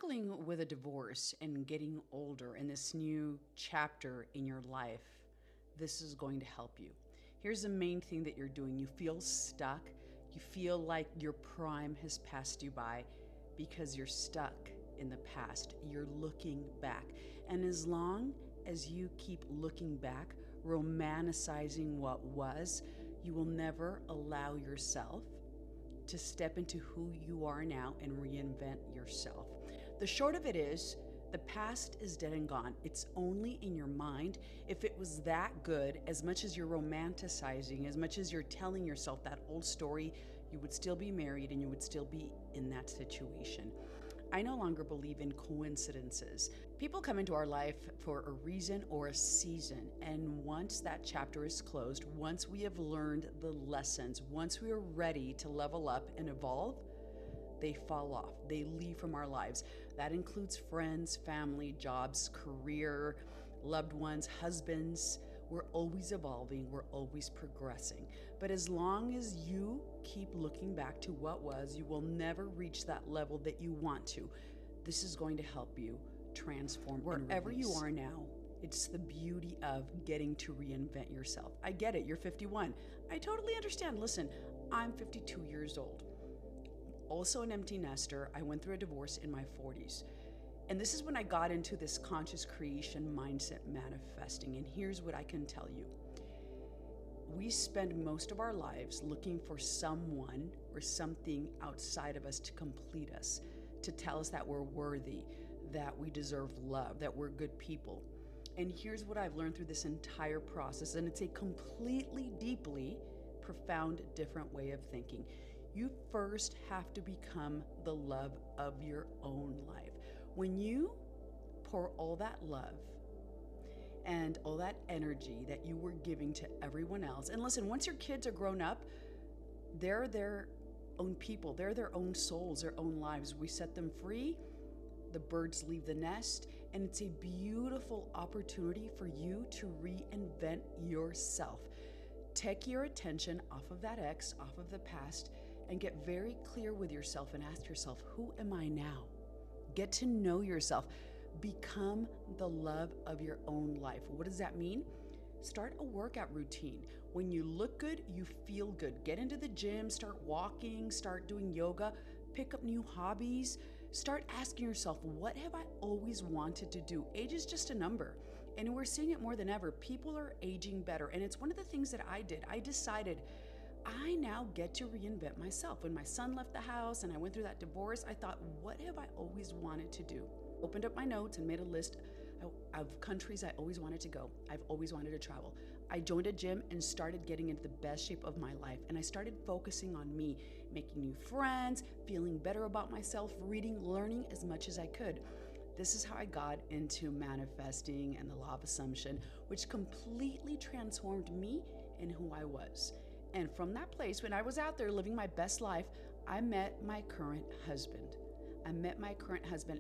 struggling with a divorce and getting older in this new chapter in your life, this is going to help you. Here's the main thing that you're doing. You feel stuck. You feel like your prime has passed you by because you're stuck in the past. You're looking back. And as long as you keep looking back, romanticizing what was, you will never allow yourself to step into who you are now and reinvent yourself. The short of it is, the past is dead and gone. It's only in your mind. If it was that good, as much as you're romanticizing, as much as you're telling yourself that old story, you would still be married and you would still be in that situation. I no longer believe in coincidences. People come into our life for a reason or a season, and once that chapter is closed, once we have learned the lessons, once we are ready to level up and evolve, they fall off. They leave from our lives. That includes friends, family, jobs, career, loved ones, husbands. We're always evolving. We're always progressing. But as long as you keep looking back to what was, you will never reach that level that you want to. This is going to help you transform wherever you are now. It's the beauty of getting to reinvent yourself. I get it. You're 51. I totally understand. Listen, I'm 52 years old. Also an empty nester. I went through a divorce in my 40s. And this is when I got into this conscious creation mindset manifesting. And here's what I can tell you. We spend most of our lives looking for someone or something outside of us to complete us, to tell us that we're worthy, that we deserve love, that we're good people. And here's what I've learned through this entire process, and it's a completely, deeply profound, different way of thinking. You first have to become the love of your own life. When you pour all that love and all that energy that you were giving to everyone else, and listen, once your kids are grown up, they're their own people, they're their own souls, their own lives. We set them free, the birds leave the nest, and it's a beautiful opportunity for you to reinvent yourself. Take your attention off of that ex, off of the past, and get very clear with yourself and ask yourself, who am I now? Get to know yourself. Become the love of your own life. What does that mean? Start a workout routine. When you look good, you feel good. Get into the gym, start walking, start doing yoga, pick up new hobbies. Start asking yourself, what have I always wanted to do? Age is just a number, and we're seeing it more than ever. People are aging better, and it's one of the things that I did. I decided I now get to reinvent myself. When my son left the house and I went through that divorce, I thought, what have I always wanted to do? Opened up my notes and made a list of countries I always wanted to go. I've always wanted to travel. I joined a gym and started getting into the best shape of my life. And I started focusing on me, making new friends, feeling better about myself, reading, learning as much as I could. This is how I got into manifesting and the law of assumption, which completely transformed me and who I was. And from that place, when I was out there living my best life, I met my current husband.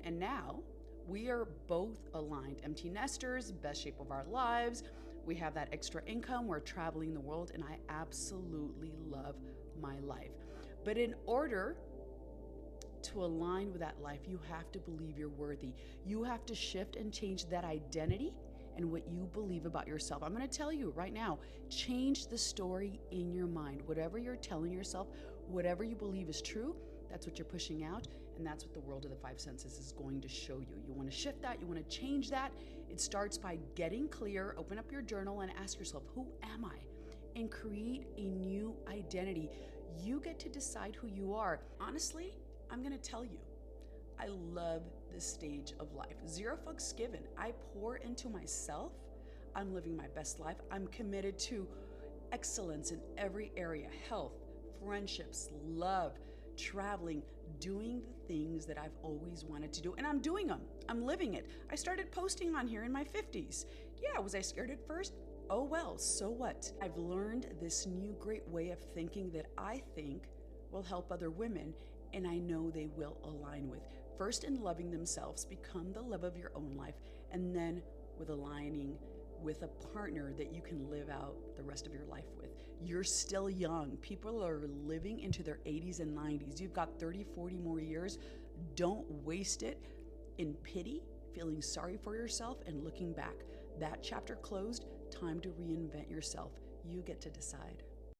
And now we are both aligned, empty nesters, best shape of our lives. We have that extra income. We're traveling the world, and I absolutely love my life. But in order to align with that life, you have to believe you're worthy. You have to shift and change that identity and what you believe about yourself. I'm going to tell you right now, change the story in your mind. Whatever you're telling yourself, whatever you believe is true, that's what you're pushing out, and that's what the world of the five senses is going to show you. You want to shift that, you want to change that. It starts by getting clear, open up your journal and ask yourself, who am I? And create a new identity. You get to decide who you are. Honestly, I'm going to tell you, I love this stage of life. Zero fucks given. I pour into myself. I'm living my best life. I'm committed to excellence in every area: health, friendships, love, traveling, doing the things that I've always wanted to do. And I'm doing them. I'm living it. I started posting on here in my 50s. Yeah, was I scared at first? Oh well, so what? I've learned this new great way of thinking that I think will help other women, and I know they will align with. First, in loving themselves, become the love of your own life, and then with aligning with a partner that you can live out the rest of your life with. You're still young. People are living into their 80s and 90s. You've got 30, 40 more years. Don't waste it. in pity, feeling sorry for yourself, and looking back. That chapter closed, time to reinvent yourself. You get to decide.